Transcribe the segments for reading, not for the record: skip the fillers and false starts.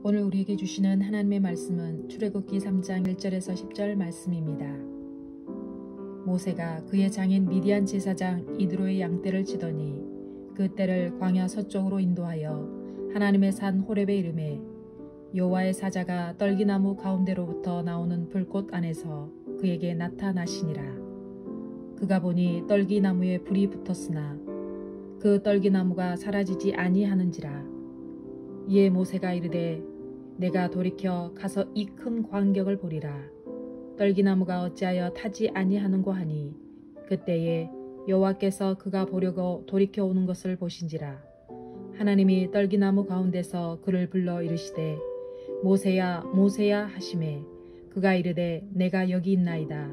오늘 우리에게 주시는 하나님의 말씀은 출애굽기 3장 1절에서 10절 말씀입니다. 모세가 그의 장인 미디안 제사장 이드로의 양떼를 치더니 그 떼를 광야 서쪽으로 인도하여 하나님의 산 호렙에 이르매 여호와의 사자가 떨기나무 가운데로부터 나오는 불꽃 안에서 그에게 나타나시니라. 그가 보니 떨기나무에 불이 붙었으나 그 떨기나무가 사라지지 아니하는지라. 이에 모세가 이르되 내가 돌이켜 가서 이 큰 광경을 보리라. 떨기나무가 어찌하여 타지 아니하는고 하니 그때에 여호와께서 그가 보려고 돌이켜 오는 것을 보신지라. 하나님이 떨기나무 가운데서 그를 불러 이르시되 모세야 모세야 하시매 그가 이르되 내가 여기 있나이다.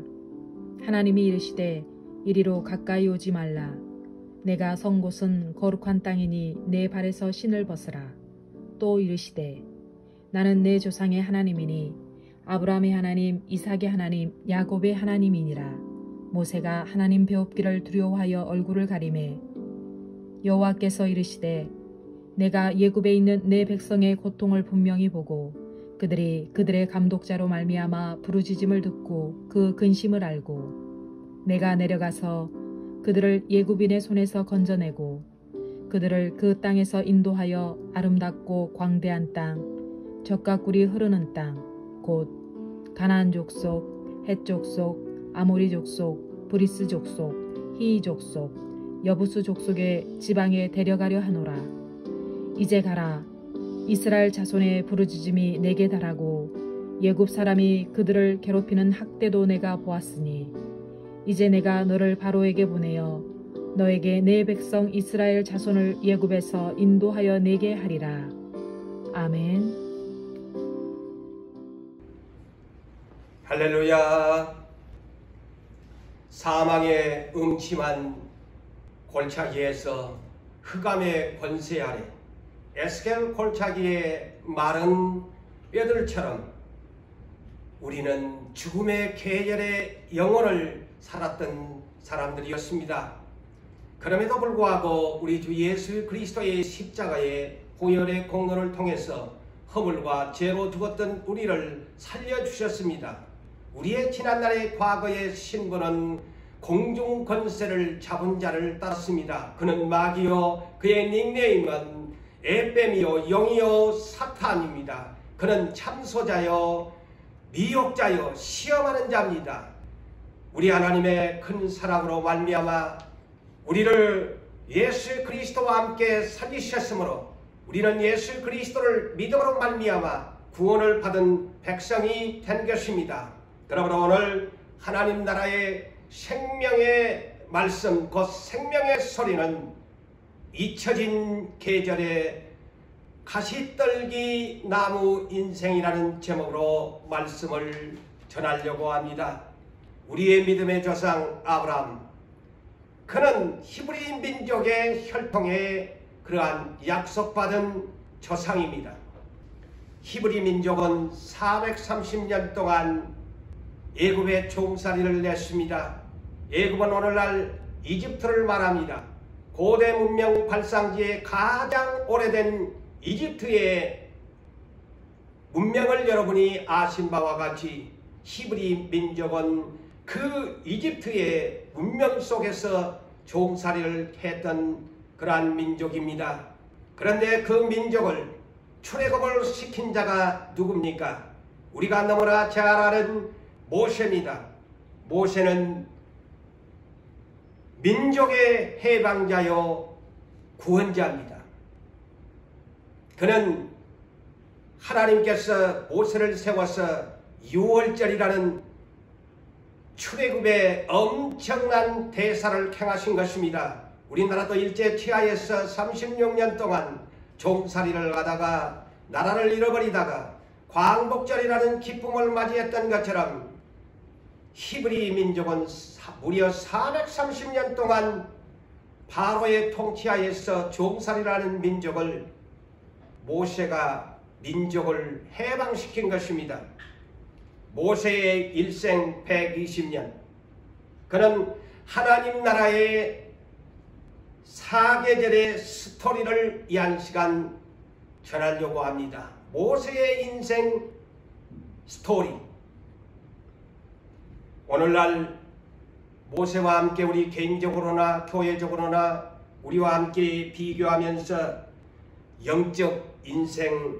하나님이 이르시되 이리로 가까이 오지 말라. 내가 선 곳은 거룩한 땅이니 내 발에서 신을 벗으라. 또 이르시되 나는 내 조상의 하나님이니 아브라함의 하나님 이삭의 하나님 야곱의 하나님이니라. 모세가 하나님 배웁기를 두려워하여 얼굴을 가리매 여호와께서 이르시되 내가 예굽에 있는 내 백성의 고통을 분명히 보고 그들이 그들의 감독자로 말미암아 부르짖음을 듣고 그 근심을 알고 내가 내려가서 그들을 예굽인의 손에서 건져내고 그들을 그 땅에서 인도하여 아름답고 광대한 땅 젖과 꿀이 흐르는 땅 곧 가나안 족속, 헷 족속, 아모리 족속, 브리스 족속, 히이 족속, 여부스 족속의 지방에 데려가려 하노라. 이제 가라. 이스라엘 자손의 부르짖음이 내게 달하고 예굽 사람이 그들을 괴롭히는 학대도 내가 보았으니 이제 내가 너를 바로에게 보내어 너에게 내 백성 이스라엘 자손을 예굽에서 인도하여 내게 하리라. 아멘. 할렐루야. 사망의 음침한 골짜기에서 흑암의 권세 아래 에스겔 골짜기의 마른 뼈들처럼 우리는 죽음의 계절의 영혼을 살았던 사람들이었습니다. 그럼에도 불구하고 우리 주 예수 그리스도의 십자가의 보혈의 공로를 통해서 허물과 죄로 죽었던 우리를 살려주셨습니다. 우리의 지난날의 과거의 신분은 공중 권세를 잡은 자를 따랐습니다. 그는 마귀요 그의 닉네임은 에뱀이요 영이요 사탄입니다. 그는 참소자요 미혹자요 시험하는 자입니다. 우리 하나님의 큰 사랑으로 말미암아 우리를 예수 그리스도와 함께 살리셨으므로 우리는 예수 그리스도를 믿음으로 말미암아 구원을 받은 백성이 된 것입니다. 그러므로 오늘 하나님 나라의 생명의 말씀 곧 생명의 소리는 잊혀진 계절의 가시떨기 나무 인생이라는 제목으로 말씀을 전하려고 합니다. 우리의 믿음의 조상 아브라함, 그는 히브리 민족의 혈통의 그러한 약속받은 조상입니다. 히브리 민족은 430년 동안 애굽의 종살이를 냈습니다. 애굽은 오늘날 이집트를 말합니다. 고대 문명 발상지의 가장 오래된 이집트의 문명을 여러분이 아신 바와 같이 히브리 민족은 그 이집트의 문명 속에서 종살이를 했던 그러한 민족입니다. 그런데 그 민족을 출애굽을 시킨 자가 누굽니까? 우리가 너무나 잘 아는 모세입니다. 모세는 민족의 해방자요 구원자입니다. 그는 하나님께서 모세를 세워서 6월절이라는 출애굽의 엄청난 대사를 행하신 것입니다. 우리나라도 일제 치하에서 36년 동안 종살이를 하다가 나라를 잃어버리다가 광복절이라는 기쁨을 맞이했던 것처럼 히브리 민족은 무려 430년 동안 바로의 통치하에서 종살이라는 민족을 모세가 민족을 해방시킨 것입니다. 모세의 일생 120년, 그는 하나님 나라의 사계절의 스토리를 이 한 시간 전하려고 합니다. 모세의 인생 스토리. 오늘날 모세와 함께 우리 개인적으로나 교회적으로나 우리와 함께 비교하면서 영적 인생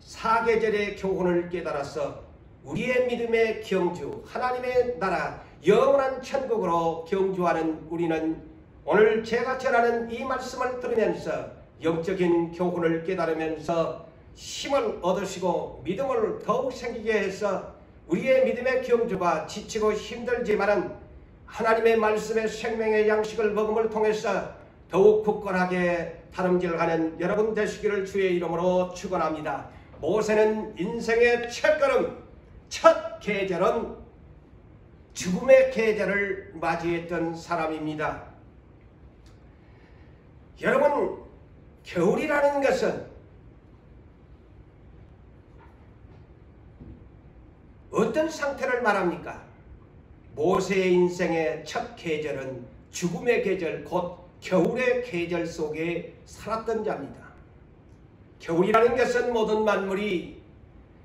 사계절의 교훈을 깨달아서 우리의 믿음의 경주, 하나님의 나라, 영원한 천국으로 경주하는 우리는 오늘 제가 전하는 이 말씀을 들으면서 영적인 교훈을 깨달으면서 힘을 얻으시고 믿음을 더욱 생기게 해서 우리의 믿음의 경주가 지치고 힘들지만은 하나님의 말씀의 생명의 양식을 먹음을 통해서 더욱 굳건하게 다름질하는 여러분 되시기를 주의 이름으로 축원합니다. 모세는 인생의 첫걸음, 첫 계절은 죽음의 계절을 맞이했던 사람입니다. 여러분, 겨울이라는 것은 어떤 상태를 말합니까? 모세의 인생의 첫 계절은 죽음의 계절, 곧 겨울의 계절 속에 살았던 자입니다. 겨울이라는 것은 모든 만물이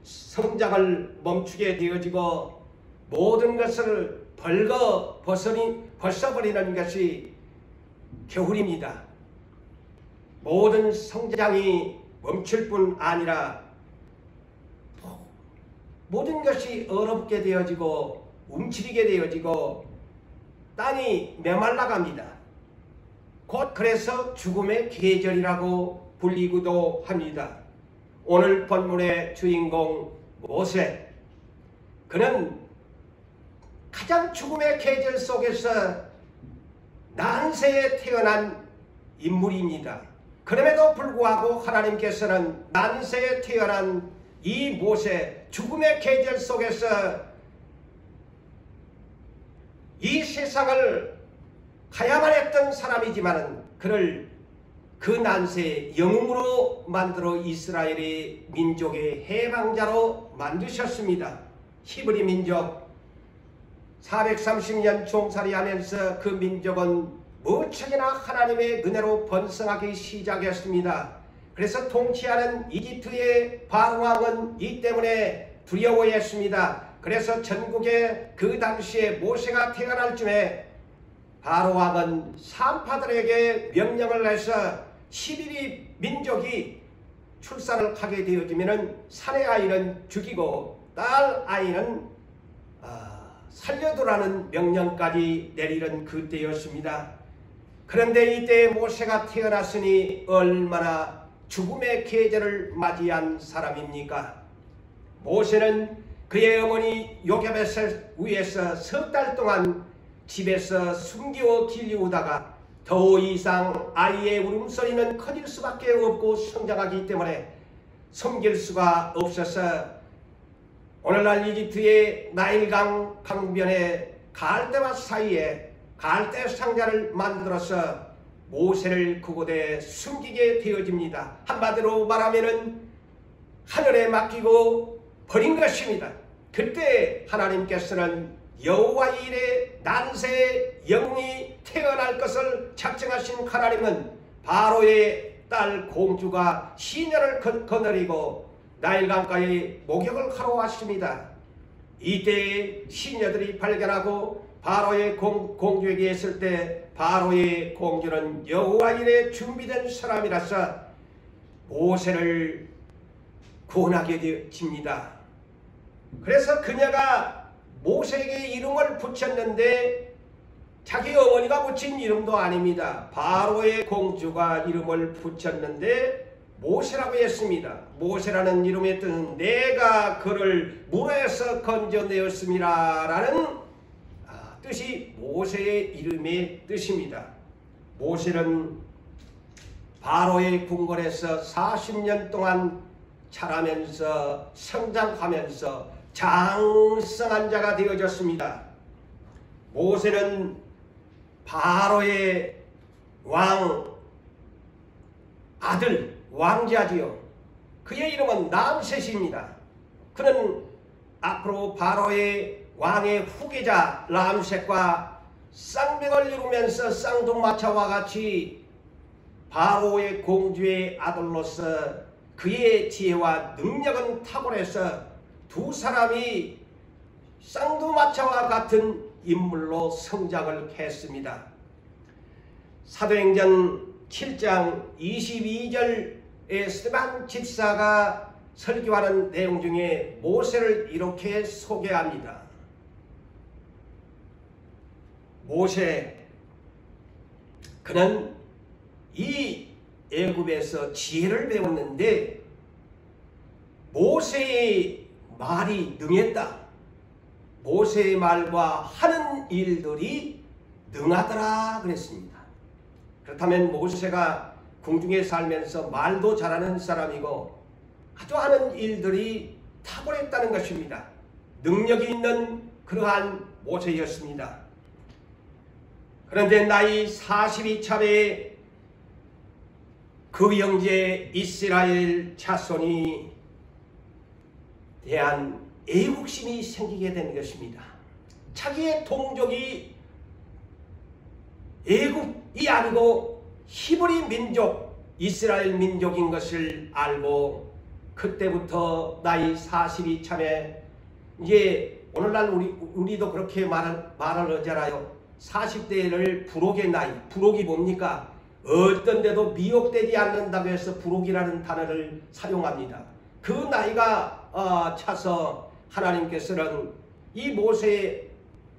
성장을 멈추게 되어지고 모든 것을 벗어버리는 것이 겨울입니다. 모든 성장이 멈출 뿐 아니라 모든 것이 얼었게 되어지고 움츠리게 되어지고 땅이 메말라갑니다. 곧 그래서 죽음의 계절이라고 불리기도 합니다. 오늘 본문의 주인공 모세, 그는 가장 죽음의 계절 속에서 난세에 태어난 인물입니다. 그럼에도 불구하고 하나님께서는 난세에 태어난 이 모세, 죽음의 계절 속에서 이 세상을 가야만 했던 사람이지만 그를 그 난세에 영웅으로 만들어 이스라엘의 민족의 해방자로 만드셨습니다. 히브리 민족 430년 종살이하면서 그 민족은 무척이나 하나님의 은혜로 번성하기 시작했습니다. 그래서 통치하는 이집트의 바로왕은 이 때문에 두려워했습니다. 그래서 전국에 그 당시에 모세가 태어날 쯤에 바로왕은 산파들에게 명령을 해서 11위 민족이 출산을 하게 되어지면 사내 아이는 죽이고 딸 아이는 살려두라는 명령까지 내리는 그때였습니다. 그런데 이때 모세가 태어났으니 얼마나 죽음의 계절을 맞이한 사람입니까? 모세는 그의 어머니 요게벳을 위해서 석 달 동안 집에서 숨겨 길리우다가 더 이상 아이의 울음소리는 커질 수밖에 없고 성장하기 때문에 섬길 수가 없어서 오늘날 이집트의 나일강 강변의 갈대밭 사이에 갈대 상자를 만들어서 모세를 그곳에 숨기게 되어집니다. 한마디로 말하면은 하늘에 맡기고 버린 것입니다. 그때 하나님께서는 여호와 일에 난세의 영웅이 태어날 것을 작정하신 하나님은 바로의 딸 공주가 시녀를 거느리고 나일강가에 목욕을 하러 왔습니다. 이때 시녀들이 발견하고 바로의 공주에게 했을 때 바로의 공주는 여호와 일에 준비된 사람이라서 모세를 구원하게 되어집니다. 그래서 그녀가 모세에게 이름을 붙였는데 자기 어머니가 붙인 이름도 아닙니다. 바로의 공주가 이름을 붙였는데 모세라고 했습니다. 모세라는 이름의 뜻은 내가 그를 물에서 건져내었습니다 라는 뜻이 모세의 이름의 뜻입니다. 모세는 바로의 궁궐에서 40년 동안 자라면서 성장하면서 장성한 자가 되어졌습니다. 모세는 바로의 왕 아들 왕자지요. 그의 이름은 람셋입니다. 그는 앞으로 바로의 왕의 후계자 람셋과 쌍벽을 이루면서 쌍둥마차와 같이 바로의 공주의 아들로서 그의 지혜와 능력은 탁월해서 두 사람이 쌍두마차와 같은 인물로 성장을 했습니다. 사도행전 7장 22절에 스데반 집사가 설교하는 내용 중에 모세를 이렇게 소개합니다. 모세, 그는 이 애굽에서 지혜를 배웠는데 모세의 말이 능했다. 모세의 말과 하는 일들이 능하더라 그랬습니다. 그렇다면 모세가 궁중에 살면서 말도 잘하는 사람이고 아주 하는 일들이 탁월했다는 것입니다. 능력이 있는 그러한 모세였습니다. 그런데 나이 42차례에 그 형제 이스라엘 자손이 대한 애국심이 생기게 된 것입니다. 자기의 동족이 애굽이 아니고 히브리 민족, 이스라엘 민족인 것을 알고 그때부터 나이 42참에 이제 오늘날 우리도 그렇게 말을 하잖아요. 40대를 부록의 나이, 부록이 뭡니까? 어떤 데도 미혹되지 않는다고 해서 부록이라는 단어를 사용합니다. 그 나이가 차서 하나님께서는 이 모세의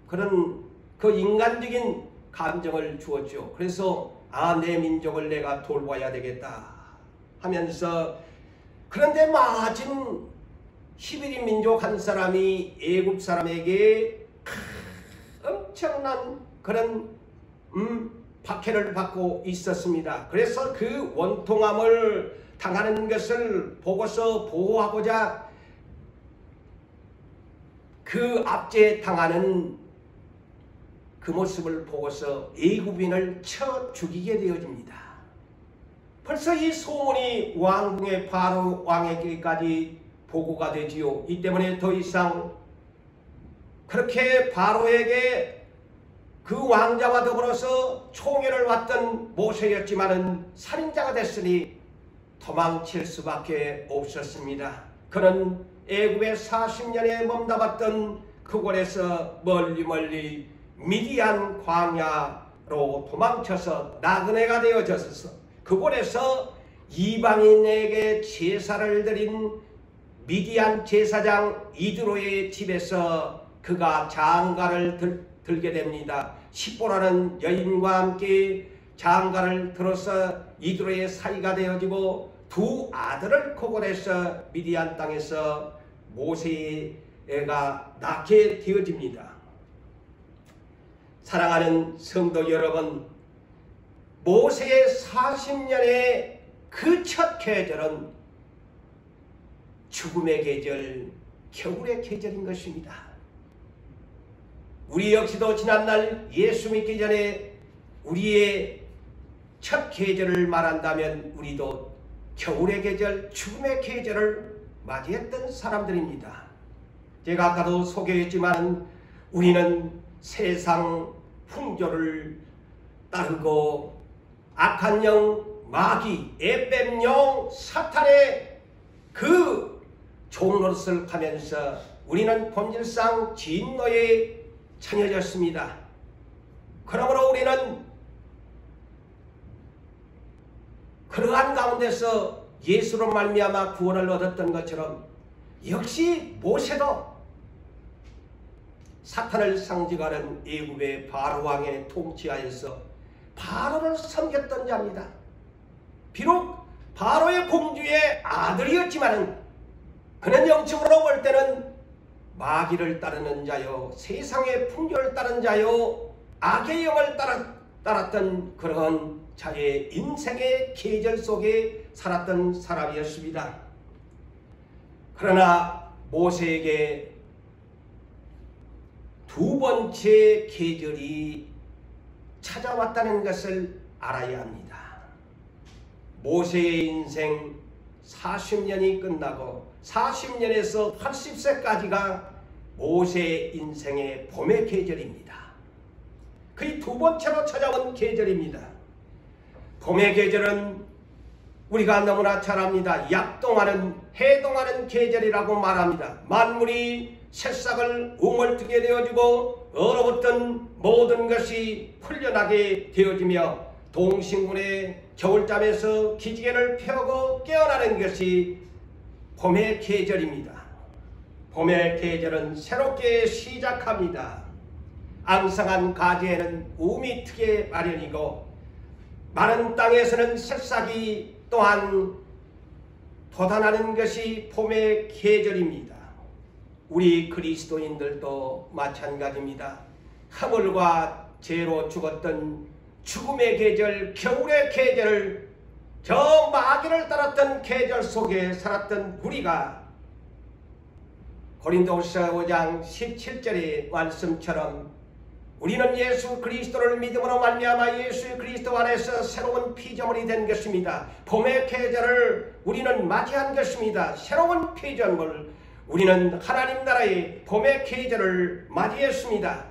그런 그 인간적인 감정을 주었죠. 그래서 내 민족을 내가 돌봐야 되겠다 하면서, 그런데 마침 히브리 민족 한 사람이 애굽 사람에게 엄청난 그런 박해를 받고 있었습니다. 그래서 그 원통함을 당하는 것을 보고서 보호하고자 그 압제 당하는 그 모습을 보고서 애굽인을 쳐 죽이게 되어집니다. 벌써 이 소문이 왕궁의 바로 왕에게까지 보고가 되지요. 이 때문에 더 이상 그렇게 바로에게 그 왕자와 더불어서 총애를 왔던 모세였지만은 살인자가 됐으니 도망칠 수밖에 없었습니다. 그는 애굽에 40년에 머물렀던 그곳에서 멀리 미디안 광야로 도망쳐서 나그네가 되어져서 그곳에서 이방인에게 제사를 드린 미디안 제사장 이드로의 집에서 그가 장가를 들게 됩니다. 십보라는 여인과 함께 장가를 들어서 이드로의 사이가 되어지고 두 아들을 그곳에서 미디안 땅에서 모세가 낳게 되어집니다. 사랑하는 성도 여러분, 모세의 40년의 그 첫 계절은 죽음의 계절, 겨울의 계절인 것입니다. 우리 역시도 지난날 예수 믿기 전에 우리의 첫 계절을 말한다면 우리도 겨울의 계절, 죽음의 계절을 맞이했던 사람들입니다. 제가 아까도 소개했지만 우리는 세상 풍조를 따르고 악한 영, 마귀, 에뱀 영, 사탄의 그 종노릇을 하면서 우리는 본질상 진노에 처해졌습니다. 그러므로 우리는 그러한 가운데서 예수로 말미암아 구원을 얻었던 것처럼 역시 모세도 사탄을 상징하는 애굽의 바로 왕의 통치하에서 바로를 섬겼던 자입니다. 비록 바로의 공주의 아들이었지만 그는 영적으로 볼 때는 마귀를 따르는 자요, 세상의 풍조를 따른 자요, 악의 영을 따랐던 그런 자의 인생의 계절 속에 살았던 사람이었습니다. 그러나 모세에게 두 번째 계절이 찾아왔다는 것을 알아야 합니다. 모세의 인생 40년이 끝나고 40년에서 80세까지가 모세의 인생의 봄의 계절입니다. 그의 두 번째로 찾아온 계절입니다. 봄의 계절은 우리가 너무나 잘 압니다. 약동하는 해동하는 계절이라고 말합니다. 만물이 새싹을 우물뜨게 되어지고 얼어붙던 모든 것이 풀려나게 되어지며 동식물의 겨울잠에서 기지개를 펴고 깨어나는 것이 봄의 계절입니다. 봄의 계절은 새롭게 시작합니다. 앙상한 가지에는 우미 트게 마련이고 마른 땅에서는 새싹이 또한 돋아나는 것이 봄의 계절입니다. 우리 그리스도인들도 마찬가지입니다. 하물과 죄로 죽었던 죽음의 계절, 겨울의 계절을 저 마귀를 따랐던 계절 속에 살았던 우리가 고린도후서 5장 17절의 말씀처럼 우리는 예수 그리스도를 믿음으로 말미암아 예수 그리스도 안에서 새로운 피조물이 된 것입니다. 봄의 계절을 우리는 맞이한 것입니다. 새로운 피조물, 우리는 하나님 나라의 봄의 계절을 맞이했습니다.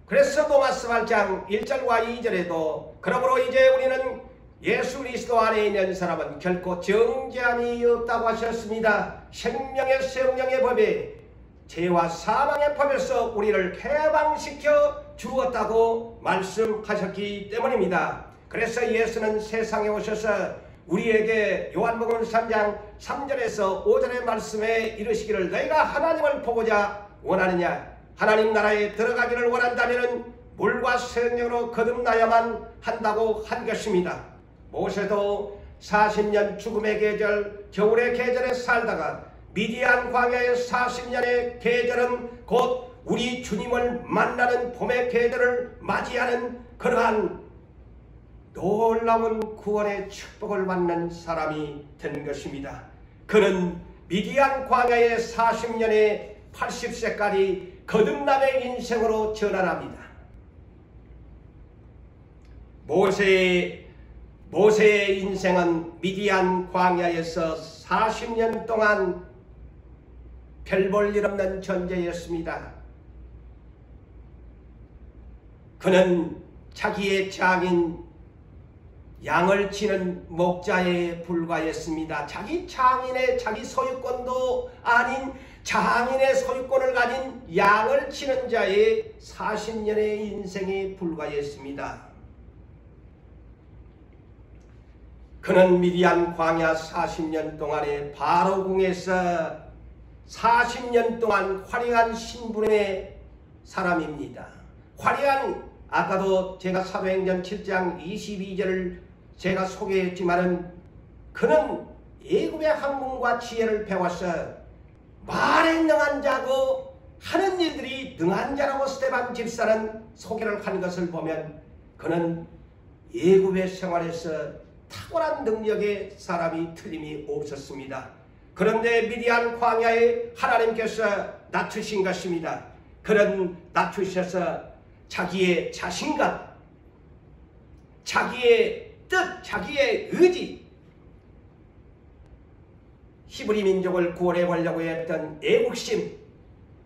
그래서 로마서 8장 1절과 2절에도 그러므로 이제 우리는 예수 그리스도 안에 있는 사람은 결코 정죄함이 없다고 하셨습니다. 생명의 성령의 법에 죄와 사망의 법에서 우리를 해방시켜 주었다고 말씀하셨기 때문입니다. 그래서 예수는 세상에 오셔서 우리에게 요한복음 3장 3절에서 5절의 말씀에 이르시기를 너희가 하나님을 보고자 원하느냐 하나님 나라에 들어가기를 원한다면 물과 성령으로 거듭나야만 한다고 한 것입니다. 모세도 40년 죽음의 계절 겨울의 계절에 살다가 미디안 광야의 40년의 계절은 곧 우리 주님을 만나는 봄의 계절을 맞이하는 그러한 놀라운 구원의 축복을 받는 사람이 된 것입니다. 그는 미디안 광야의 40년의 80세까지 거듭남의 인생으로 전환합니다. 모세의 인생은 미디안 광야에서 40년 동안 별 볼 일 없는 존재였습니다. 그는 자기의 장인 양을 치는 목자에 불과했습니다. 자기 장인의 자기 소유권도 아닌 장인의 소유권을 가진 양을 치는 자의 40년의 인생에 불과했습니다. 그는 미디안 광야 40년 동안에 바로궁에서 40년 동안 화려한 신분의 사람입니다. 화려한, 아까도 제가 사도행전 7장 22절을 제가 소개했지만은 그는 애굽의 학문과 지혜를 배워서 말에 능한 자고 하는 일들이 능한 자라고 스데반 집사는 소개를 한 것을 보면 그는 애굽의 생활에서 탁월한 능력의 사람이 틀림이 없었습니다. 그런데 미디안 광야에 하나님께서 낮추신 것입니다. 그는 낮추셔서 자기의 자신감, 자기의 뜻, 자기의 의지, 히브리 민족을 구원해 보려고 했던 애국심,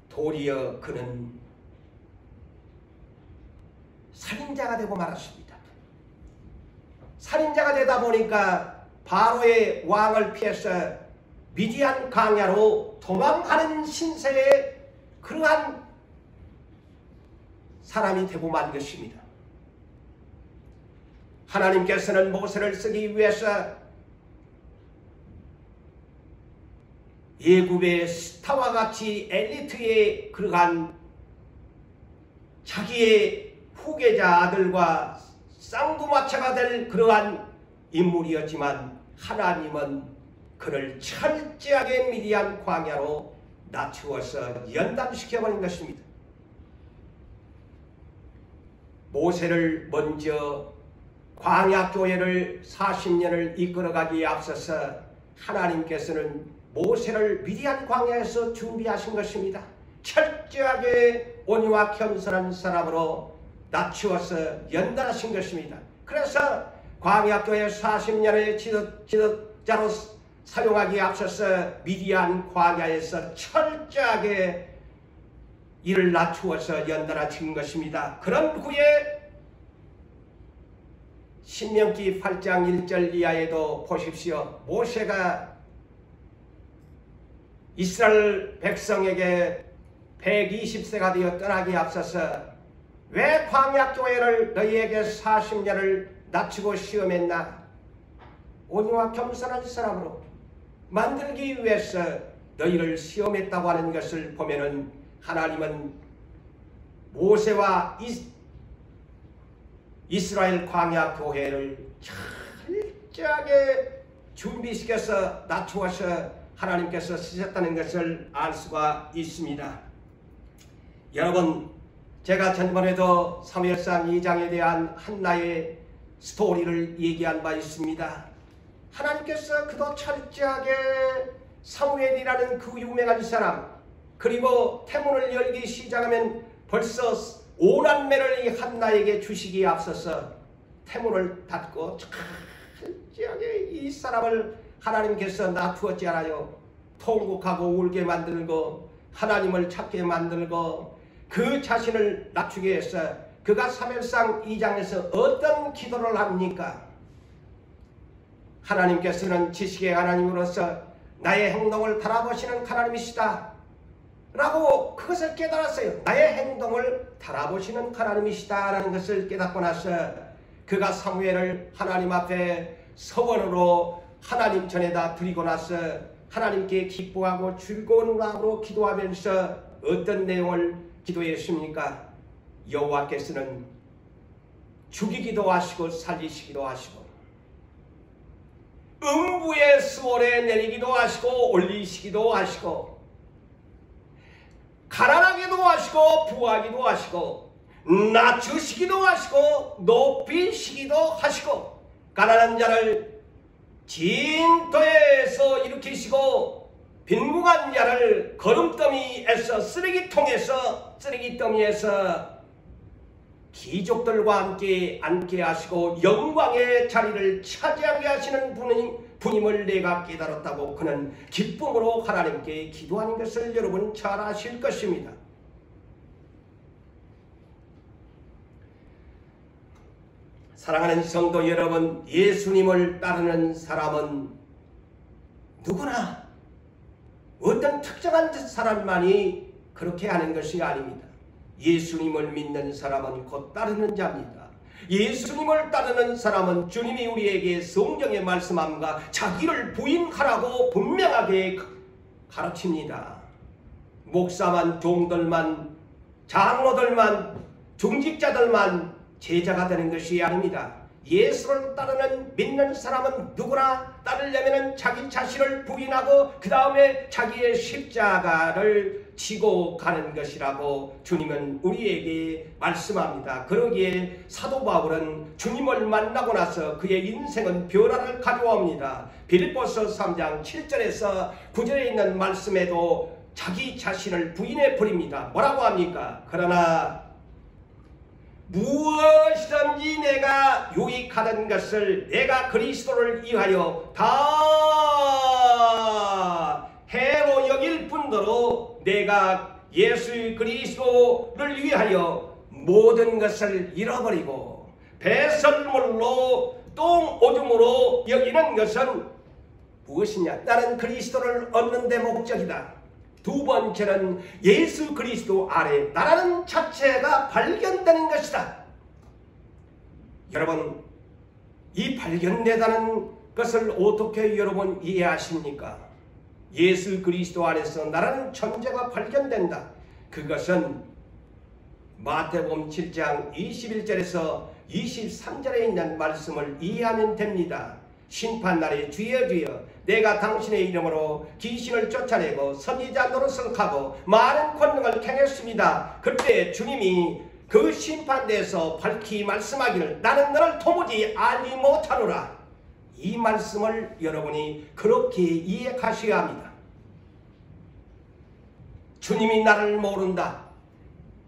도리어 그는 살인자가 되고 말았습니다. 살인자가 되다 보니까 바로의 왕을 피해서 미디안 광야로 도망가는 신세의 그러한 사람이 되고 만 것입니다. 하나님께서는 모세를 쓰기 위해서 애굽의 스타와 같이 엘리트의 그러한 자기의 후계자 아들과 쌍두마차가 될 그러한 인물이었지만 하나님은 그를 철저하게 미디안 광야로 낮추어서 연단시켜버린 것입니다. 모세를 먼저 광야교회를 40년을 이끌어가기에 앞서서 하나님께서는 모세를 미디안 광야에서 준비하신 것입니다. 철저하게 온유와 겸손한 사람으로 낮추어서 연단하신 것입니다. 그래서 광야교회 40년의 지도자로 사용하기에 앞서서 미디안 광야에서 철저하게 이를 낮추어서 연달아 친 것입니다. 그런 후에 신명기 8장 1절 이하에도 보십시오. 모세가 이스라엘 백성에게 120세가 되어 떠나기 앞서서 왜 광야교회를 너희에게 40년을 낮추고 시험했나? 온유와 겸손한 사람으로 만들기 위해서 너희를 시험했다고 하는 것을 보면은 하나님은 모세와 이스라엘 광야교회를 철저하게 준비시켜서 낮추어서 하나님께서 쓰셨다는 것을 알 수가 있습니다. 여러분, 제가 전번에도 사무엘상 2장에 대한 한나의 스토리를 얘기한 바 있습니다. 하나님께서 그도 철저하게 사무엘이라는 그 유명한 사람, 그리고 태문을 열기 시작하면 벌써 5남매를 이 한나에게 주시기에 앞서서 태문을 닫고 철저하게 이 사람을 하나님께서 놔두었지 않아요. 통곡하고 울게 만들고 하나님을 찾게 만들고 그 자신을 낮추기 위해서 그가 사무엘상 2장에서 어떤 기도를 합니까? 하나님께서는 지식의 하나님으로서 나의 행동을 달아보시는 하나님이시다 라고 그것을 깨달았어요. 나의 행동을 달아보시는 하나님이시다 라는 것을 깨닫고 나서 그가 사무엘을 하나님 앞에 서원으로 하나님 전에다 드리고 나서 하나님께 기뻐하고 즐거운 마음으로 기도하면서 어떤 내용을 기도했습니까? 여호와께서는 죽이기도 하시고 살리시기도 하시고 음부의 수월에 내리기도 하시고 올리시기도 하시고 가난하게도 하시고 부하기도 하시고 낮추시기도 하시고 높이시기도 하시고 가난한 자를 진토에서 일으키시고 빈궁한 자를 거름더미에서 쓰레기통에서 기족들과 함께 앉게 하시고 영광의 자리를 차지하게 하시는 분임을 내가 깨달았다고 그는 기쁨으로 하나님께 기도하는 것을 여러분 잘 아실 것입니다. 사랑하는 성도 여러분, 예수님을 따르는 사람은 누구나 어떤 특정한 사람만이 그렇게 하는 것이 아닙니다. 예수님을 믿는 사람은 곧 따르는 자입니다. 예수님을 따르는 사람은 주님이 우리에게 성경에 말씀함과 자기를 부인하라고 분명하게 가르칩니다. 목사만, 종들만, 장로들만, 중직자들만 제자가 되는 것이 아닙니다. 예수를 따르는 믿는 사람은 누구나 따르려면 자기 자신을 부인하고 그 다음에 자기의 십자가를 지고 가는 것이라고 주님은 우리에게 말씀합니다. 그러기에 사도 바울은 주님을 만나고 나서 그의 인생은 변화를 가져옵니다. 빌립보서 3장 7절에서 9절에 있는 말씀에도 자기 자신을 부인해 버립니다. 뭐라고 합니까? 그러나 무엇이든지 내가 유익하던 것을 내가 그리스도를 위하여 다 해로 여길 뿐더러 내가 예수 그리스도를 위하여 모든 것을 잃어버리고 배설물로 똥 오줌으로 여기는 것은 무엇이냐? 나는 그리스도를 얻는 데 목적이다. 두 번째는 예수 그리스도 아래 나라는 자체가 발견되는 것이다. 여러분, 이 발견되다는 것을 어떻게 여러분 이해하십니까? 예수 그리스도 안에서 나라는 존재가 발견된다. 그것은 마태복음 7장 21절에서 23절에 있는 말씀을 이해하면 됩니다. 심판날에 주여 주여 내가 당신의 이름으로 귀신을 쫓아내고 선지자 노릇을 하고 많은 권능을 행했습니다. 그때 주님이 그 심판대에서 밝히 말씀하기를 나는 너를 도무지 알지 못하노라. 이 말씀을 여러분이 그렇게 이해하셔야 합니다. 주님이 나를 모른다.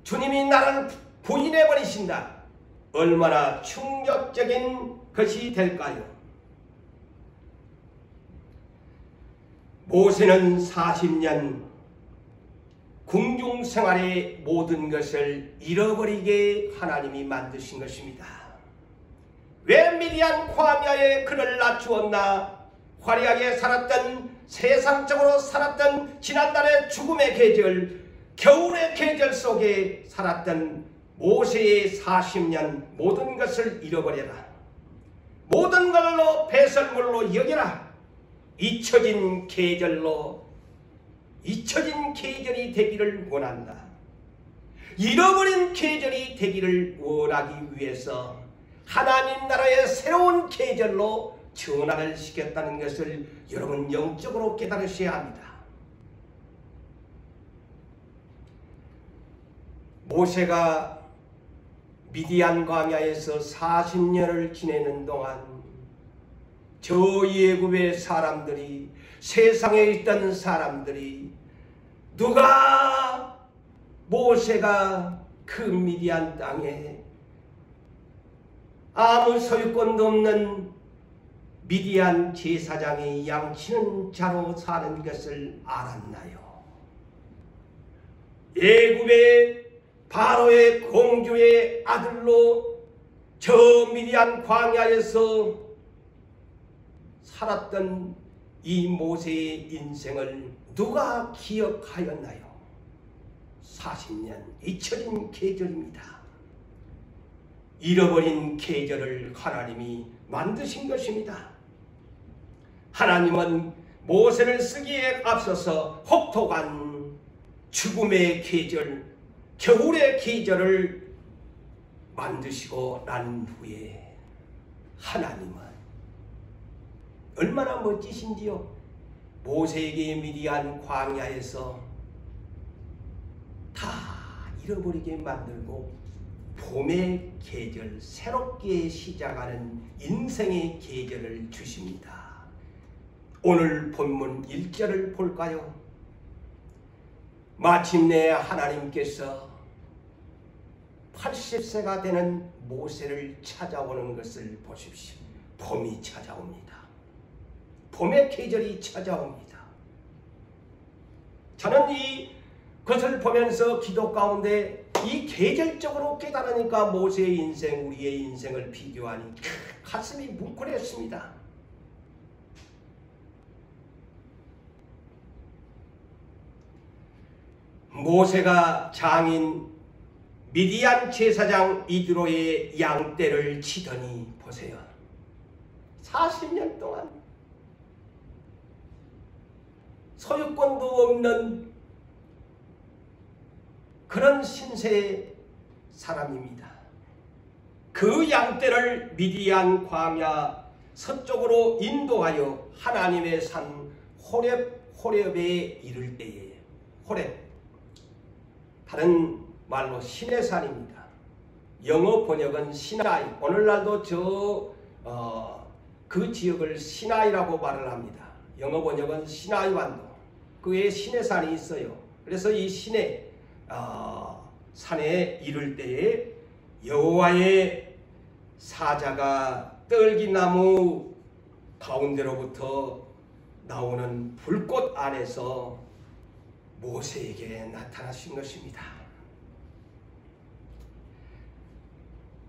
주님이 나를 부인해버리신다. 얼마나 충격적인 것이 될까요? 모세는 40년 궁중생활의 모든 것을 잃어버리게 하나님이 만드신 것입니다. 왜 미디안 광야에 그를 낮추었나? 화려하게 살았던, 세상적으로 살았던 지난날의 죽음의 계절, 겨울의 계절 속에 살았던 모세의 40년 모든 것을 잃어버려라. 모든 걸로 배설물로 여겨라. 잊혀진 계절로, 잊혀진 계절이 되기를 원한다. 잃어버린 계절이 되기를 원하기 위해서 하나님 나라의 새로운 계절로 전환을 시켰다는 것을 여러분 영적으로 깨달으셔야 합니다. 모세가 미디안 광야에서 40년을 지내는 동안 저 예굽의 사람들이, 세상에 있던 사람들이, 누가 모세가 그 미디안 땅에 아무 소유권도 없는 미디안 제사장이 양치는 자로 사는 것을 알았나요? 예굽의 바로의 공주의 아들로 저 미디안 광야에서 살았던 이 모세의 인생을 누가 기억하였나요? 40년 잊혀진 계절입니다. 잃어버린 계절을 하나님이 만드신 것입니다. 하나님은 모세를 쓰기에 앞서서 혹독한 죽음의 계절, 겨울의 계절을 만드시고 난 후에 하나님은 얼마나 멋지신지요. 모세에게 미디안 광야에서 다 잃어버리게 만들고 봄의 계절, 새롭게 시작하는 인생의 계절을 주십니다. 오늘 본문 1절을 볼까요? 마침내 하나님께서 80세가 되는 모세를 찾아오는 것을 보십시오. 봄이 찾아옵니다. 봄의 계절이 찾아옵니다. 저는 이것을 보면서 기도 가운데 이 계절적으로 깨달으니까 모세의 인생, 우리의 인생을 비교하니 가슴이 뭉클했습니다. 모세가 장인 미디안 제사장 이드로의 양떼를 치더니 보세요. 40년 동안 소유권도 없는 그런 신세의 사람입니다. 그 양떼를 미디안 광야 서쪽으로 인도하여 하나님의 산 호렙에 이를 때에, 호렙, 다른 말로 신의 산입니다. 영어 번역은 시나이, 오늘날도 그 지역을 시나이라고 말을 합니다. 영어 번역은 시나이 완도, 그 외에 신의 산이 있어요. 그래서 이 신의 산에 이를 때에 여호와의 사자가 떨기나무 가운데로부터 나오는 불꽃 안에서 모세에게 나타나신 것입니다.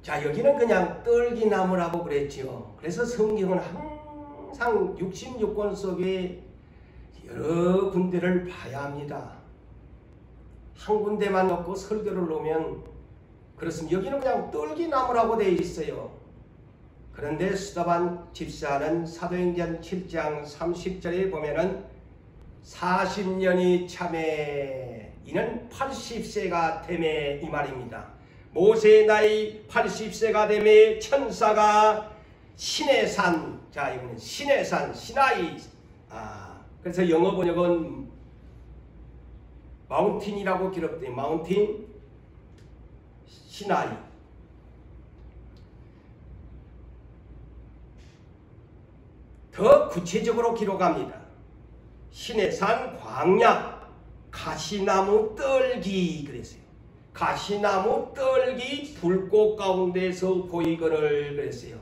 자, 여기는 그냥 떨기나무라고 그랬죠. 그래서 성경은 항상 66권 속에 여러 군데를 봐야 합니다. 한 군데만 놓고 설교를 놓으면 그렇습니다. 여기는 그냥 떨기나무라고 되어 있어요. 그런데 스데반 집사는 사도행전 7장 30절에 보면은 40년이 참에 이는 80세가 되매 이 말입니다. 모세의 나이 80세가 되매 천사가 신의 산, 자 이거는 신의 산, 시나이, 그래서 영어 번역은 마운틴이라고 기록돼요. 마운틴 시나이. 더 구체적으로 기록합니다. 신의 산 광야 가시나무 떨기 그랬어요. 가시나무 떨기 불꽃 가운데서 보이거늘 그랬어요.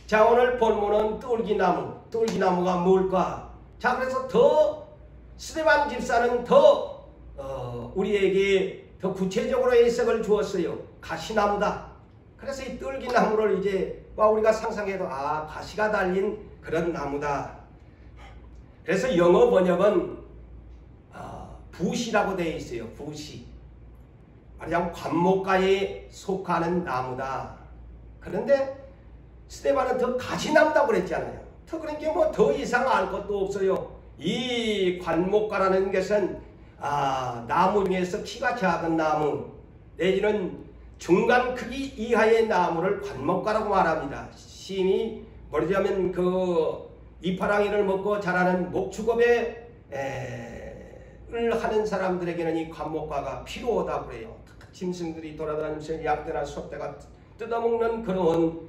자, 오늘 본문은 떨기나무, 떨기나무가 뭘까? 자, 그래서 더 스데반 집사는 더 우리에게 더 구체적으로 해석을 주었어요. 가시나무다. 그래서 이 떨기나무를 이제 우리가 상상해도 가시가 달린 그런 나무다. 그래서 영어 번역은 붓이라고 되어 있어요. 붓이. 말하자면 관목가에 속하는 나무다. 그런데 스데반은 더 가시나무다고 그랬잖아요. 그러니까 뭐 더 이상 알 것도 없어요. 이 관목가라는 것은 나무 중에서 키가 작은 나무 내지는 중간 크기 이하의 나무를 관목가라고 말합니다. 시인이 말하자면 그 이파랑이를 먹고 자라는 목축업에 하는 사람들에게는 이 관목가가 필요하다고 그래요. 짐승들이 돌아다니면서 양떼나 소떼가 뜯어먹는 그런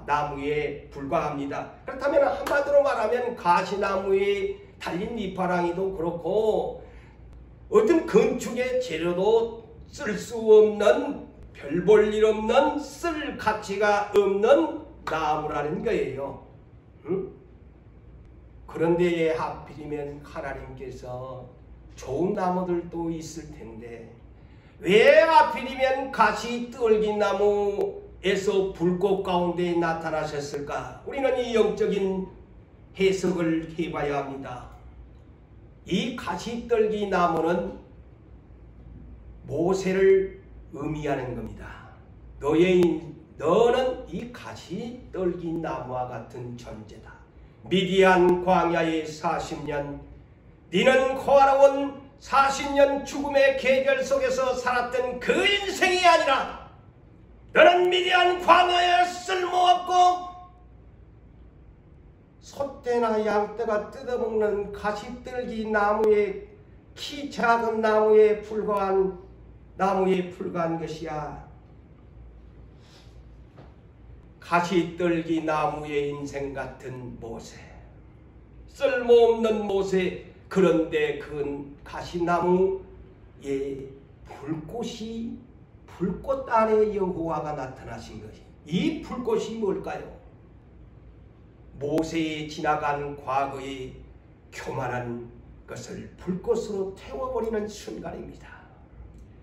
나무에 불과합니다. 그렇다면 한마디로 말하면 가시나무에 달린 이파랑이도 그렇고 어떤 건축의 재료도 쓸 수 없는, 별 볼 일 없는, 쓸 가치가 없는 나무라는 거예요. 그런데 하필이면 하나님께서 좋은 나무들도 있을 텐데 왜 하필이면 가시떨기나무에서 불꽃 가운데 나타나셨을까? 우리는 이 영적인 해석을 해봐야 합니다. 이 가시떨기나무는 모세를 의미하는 겁니다. 너는 이 가시떨기나무와 같은 존재다. 미디안 광야의 40년, 너는 고아로운 40년 죽음의 계절 속에서 살았던 그 인생이 아니라 너는 미디안 광야에 쓸모없고 소떼나 양떼가 뜯어먹는 가시떨기 나무의 키 작은 나무에 불과한 것이야. 가시떨기 나무의 인생 같은 모세, 쓸모없는 모세. 그런데 그 가시나무에 불꽃 안에 여호와가 나타나신 것이, 이 불꽃이 뭘까요? 모세의 지나간 과거의 교만한 것을 불꽃으로 태워버리는 순간입니다.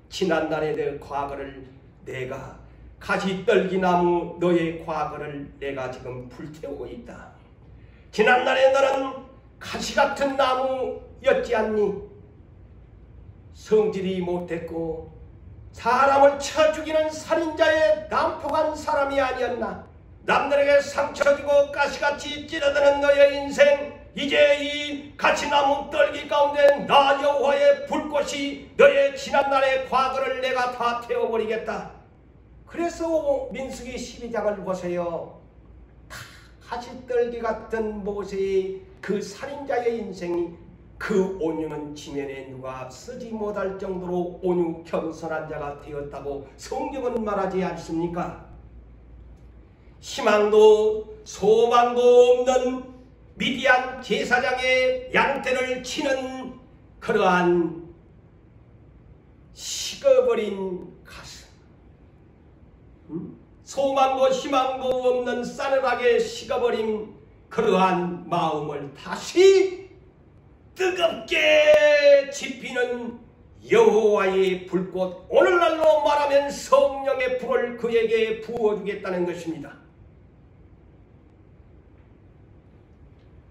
지난날의 내 과거를 내가 가시떨기나무 너의 과거를 내가 지금 불태우고 있다. 지난날에 너는 가시같은 나무였지 않니? 성질이 못됐고 사람을 쳐 죽이는 살인자의 난폭한 사람이 아니었나? 남들에게 상처 주고 가시같이 찌르드는 너의 인생, 이제 이 가시나무 떨기 가운데 나 여호와의 불꽃이 너의 지난날의 과거를 내가 다 태워버리겠다. 그래서 민수기 12장을 보세요. 다 가시떨기 같은 모세의 그 살인자의 인생이, 그 온유는 지면에 누가 쓰지 못할 정도로 온유 겸손한 자가 되었다고 성경은 말하지 않습니까? 희망도 소망도 없는 미디안 제사장의 양떼를 치는 그러한 식어버린 가슴, 소망도 희망도 없는 싸늘하게 식어버린 그러한 마음을 다시 뜨겁게 지피는 여호와의 불꽃, 오늘날로 말하면 성령의 불을 그에게 부어주겠다는 것입니다.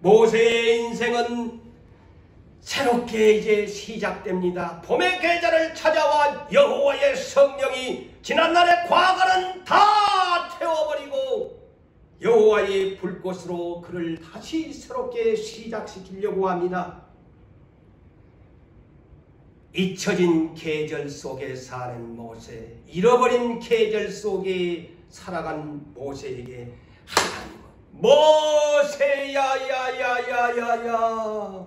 모세의 인생은 새롭게 이제 시작됩니다. 봄의 계절을 찾아와 여호와의 성령이 지난날의 과거는 다 태워버리고 여호와의 불꽃으로 그를 다시 새롭게 시작시키려고 합니다. 잊혀진 계절 속에 사는 모세, 잃어버린 계절 속에 살아간 모세에게 하나님은 모세야 야야야야야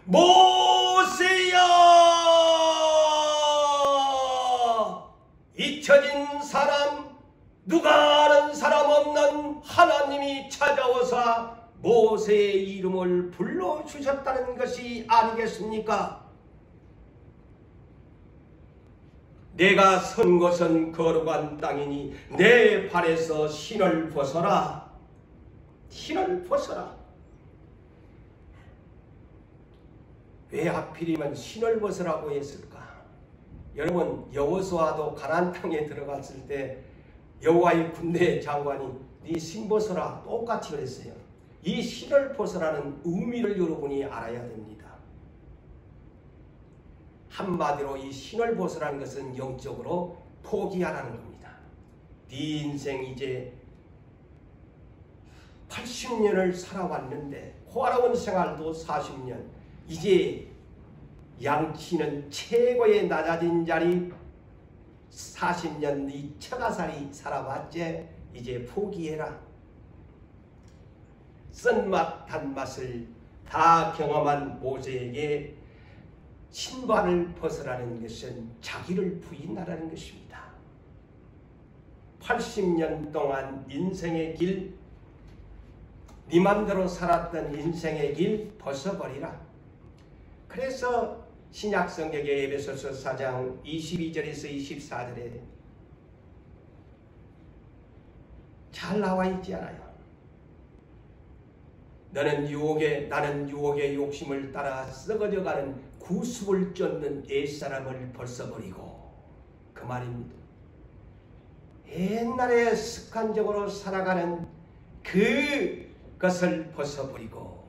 모세야, 잊혀진 사람, 누가 아는 사람 없는 하나님이 찾아오사 모세의 이름을 불러주셨다는 것이 아니겠습니까? 내가 선 곳은 거룩한 땅이니 내 발에서 신을 벗어라. 신을 벗어라. 왜 하필이면 신을 벗으라고 했을까? 여러분, 여호수아도 가나안 땅에 들어갔을 때 여호와의 군대 장관이 네 신 벗어라. 똑같이 그랬어요. 이 신을 벗어라는 의미를 여러분이 알아야 됩니다. 한마디로 이 신을 벗어라는 것은 영적으로 포기하라는 겁니다. 네 인생 이제 80년을 살아왔는데 호화로운 생활도 40년, 이제 양치는 최고의 낮아진 자리 40년 이 처가살이 살아봤지. 이제 포기해라. 쓴맛 단맛을 다 경험한 모세에게 신발을 벗으라는 것은 자기를 부인하라는 것입니다. 80년 동안 인생의 길, 네 맘대로 살았던 인생의 길 벗어버리라. 그래서 신약성경의 에베소서 4장 22절에서 24절에 잘 나와 있지 않아요? 나는 유혹의 욕심을 따라 썩어져가는 구습을 쫓는 옛사람을 벗어버리고, 그 말입니다. 옛날에 습관적으로 살아가는 그것을 벗어버리고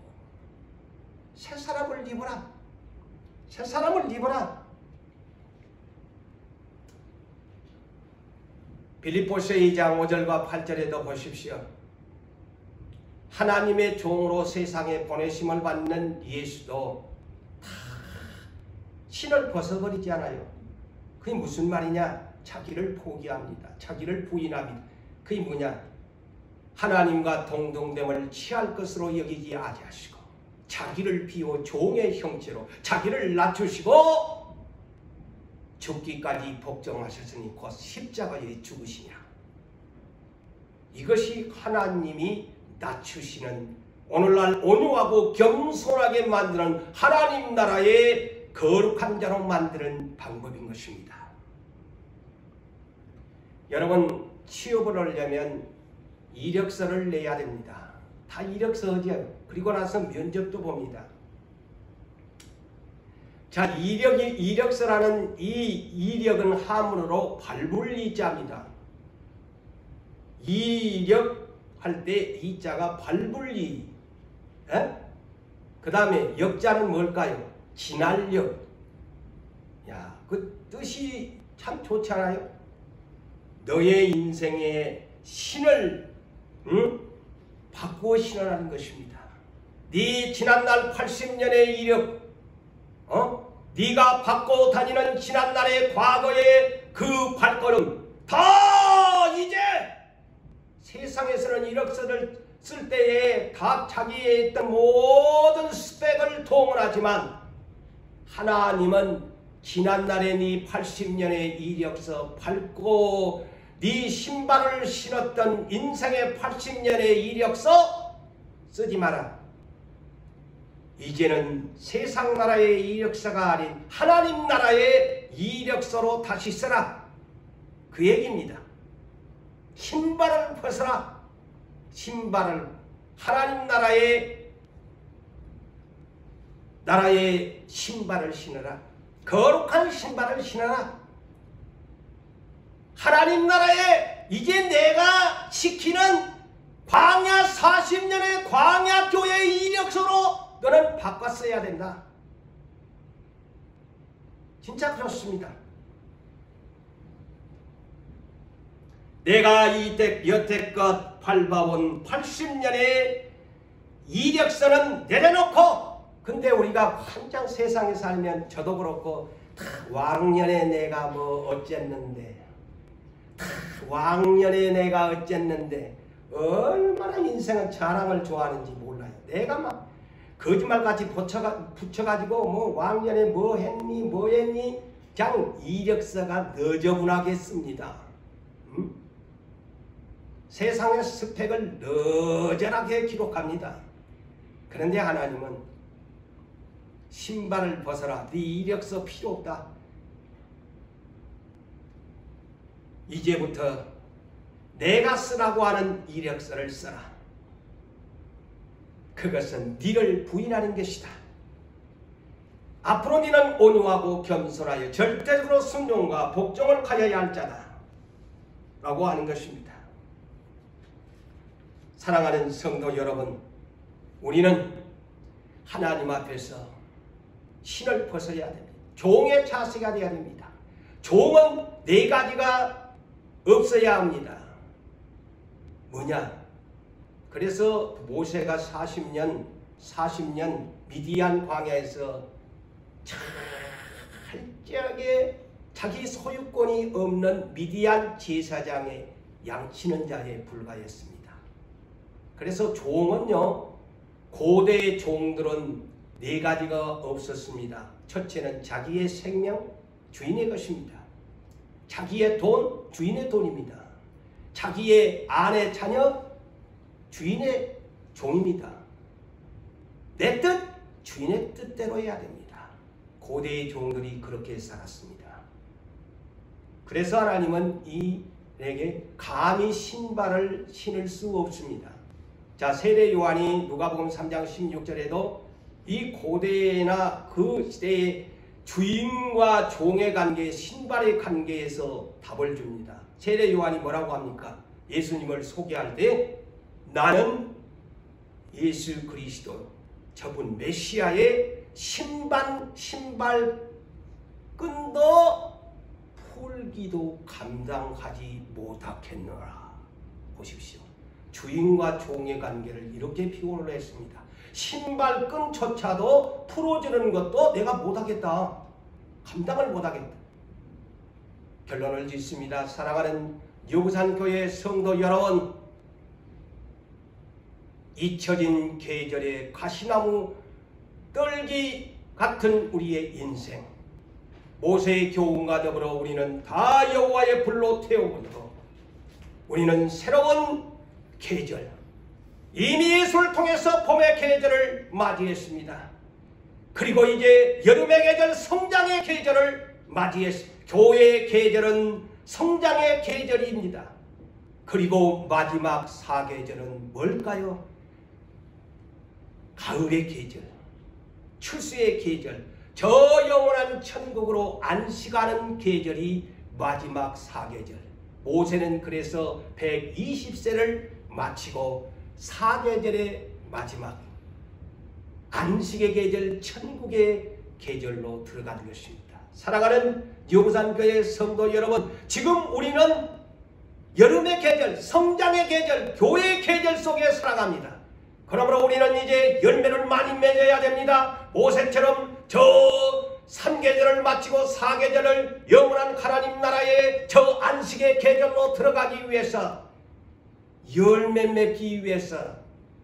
새 사람을 입어라. 새 사람을 입어라. 빌립보서 2장 5절과 8절에도 보십시오. 하나님의 종으로 세상에 보내심을 받는 예수도 다 신을 벗어버리지 않아요. 그게 무슨 말이냐? 자기를 포기합니다. 자기를 부인합니다. 그게 뭐냐? 하나님과 동등됨을 취할 것으로 여기지 아니하시고 자기를 비워 종의 형체로 자기를 낮추시고 죽기까지 복종하셨으니 곧 십자가에 죽으시니라. 이것이 하나님이 낮추시는, 오늘날 온유하고 겸손하게 만드는 하나님 나라의 거룩한 자로 만드는 방법인 것입니다. 여러분, 취업을 하려면 이력서를 내야 됩니다. 다 이력서 어디에요? 그리고 나서 면접도 봅니다. 자, 이력서라는 이 이력은 한문으로 발불이자입니다. 이력 할 때 이자가 발불이. 그 다음에 역자는 뭘까요? 진할력. 야, 그 뜻이 참 좋지 않아요? 너의 인생의 신을 바꾸어 신으라는 것입니다. 네 지난날 80년의 이력, 네가 받고 다니는 지난날의 과거의 그 발걸음 다 이제 세상에서는 이력서를 쓸 때에 각 자기의 있던 모든 스펙을 동원하지만 하나님은 지난날에 네 80년의 이력서 밟고 네 신발을 신었던 인생의 80년의 이력서 쓰지 마라. 이제는 세상 나라의 이력서가 아닌 하나님 나라의 이력서로 다시 써라. 그 얘기입니다. 신발을 벗어라. 신발을 하나님 나라의 신발을 신어라. 거룩한 신발을 신어라. 하나님 나라에 이제 내가 지키는 광야 40년의 광야 교회 이력서로 너는 바꿨어야 된다. 진짜 그렇습니다. 내가 여태껏 밟아온 80년의 이력서는 내려놓고, 근데 우리가 한창 세상에 살면 저도 그렇고 왕년에 내가 뭐 어쨌는데, 왕년에 내가 어쨌는데, 얼마나 인생은 자랑을 좋아하는지 몰라요. 내가 막 거짓말같이 붙여가지고 뭐 왕년에 뭐 했니 그냥 이력서가 너저분하겠습니다. 세상의 스펙을 너절하게 기록합니다. 그런데 하나님은 신발을 벗어라. 네 이력서 필요 없다. 이제부터 내가 쓰라고 하는 이력서를 써라. 그것은 네를 부인하는 것이다. 앞으로 네는 온유하고 겸손하여 절대적으로 순종과 복종을 하여야 할 자다 라고 하는 것입니다. 사랑하는 성도 여러분, 우리는 하나님 앞에서 신을 벗어야 됩니다. 종의 자세가 되어야 됩니다. 종은 네 가지가 없어야 합니다. 뭐냐? 그래서 모세가 40년 미디안 광야에서 철저하게 자기 소유권이 없는 미디안 제사장의 양치는 자에 불과했습니다. 그래서 종은요, 고대의 종들은 네 가지가 없었습니다. 첫째는 자기의 생명, 주인의 것입니다. 자기의 돈, 주인의 돈입니다. 자기의 아내, 자녀, 주인의 종입니다. 내 뜻, 주인의 뜻대로 해야 됩니다. 고대의 종들이 그렇게 살았습니다. 그래서 하나님은 이에게 감히 신발을 신을 수 없습니다. 자, 세례 요한이 누가복음 3장 16절에도 이 고대나 그 시대의 주인과 종의 관계, 신발의 관계에서 답을 줍니다. 세례 요한이 뭐라고 합니까? 예수님을 소개할 때 나는 예수 그리스도, 저분 메시아의 신발 끈도 풀기도 감당하지 못하겠노라. 보십시오. 주인과 종의 관계를 이렇게 표현을 했습니다. 신발 끈조차도 풀어주는 것도 내가 못하겠다. 감당을 못하겠다. 결론을 짓습니다. 사랑하는 유부산교회 성도 여러분, 잊혀진 계절의 가시나무 떨기 같은 우리의 인생, 모세의 교훈과 더불어 우리는 다 여호와의 불로 태워버리고 우리는 새로운 계절, 이미 예수를 통해서 봄의 계절을 맞이했습니다. 그리고 이제 여름의 계절, 성장의 계절을 맞이했습니다. 교회의 계절은 성장의 계절입니다. 그리고 마지막 사계절은 뭘까요? 가을의 계절, 추수의 계절, 저 영원한 천국으로 안식하는 계절이 마지막 사계절. 모세는 그래서 120세를 마치고 사계절의 마지막 안식의 계절, 천국의 계절로 들어가는 것입니다. 사랑하는 유부산교회 성도 여러분, 지금 우리는 여름의 계절, 성장의 계절, 교회의 계절 속에 살아갑니다. 그러므로 우리는 이제 열매를 많이 맺어야 됩니다. 모세처럼 저 3계절을 마치고 4계절을 영원한 하나님 나라의 저 안식의 계절로 들어가기 위해서, 열매 맺기 위해서,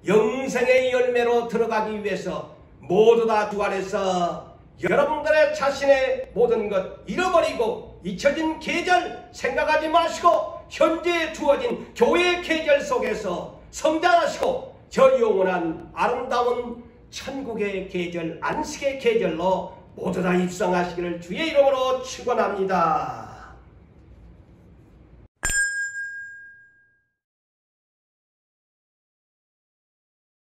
영생의 열매로 들어가기 위해서 모두 다 주 안에서 여러분들의 자신의 모든 것 잃어버리고 잊혀진 계절 생각하지 마시고 현재 주어진 교회의 계절 속에서 성장하시고 저 영원한 아름다운 천국의 계절, 안식의 계절로 모두 다 입성하시기를 주의 이름으로 축원합니다.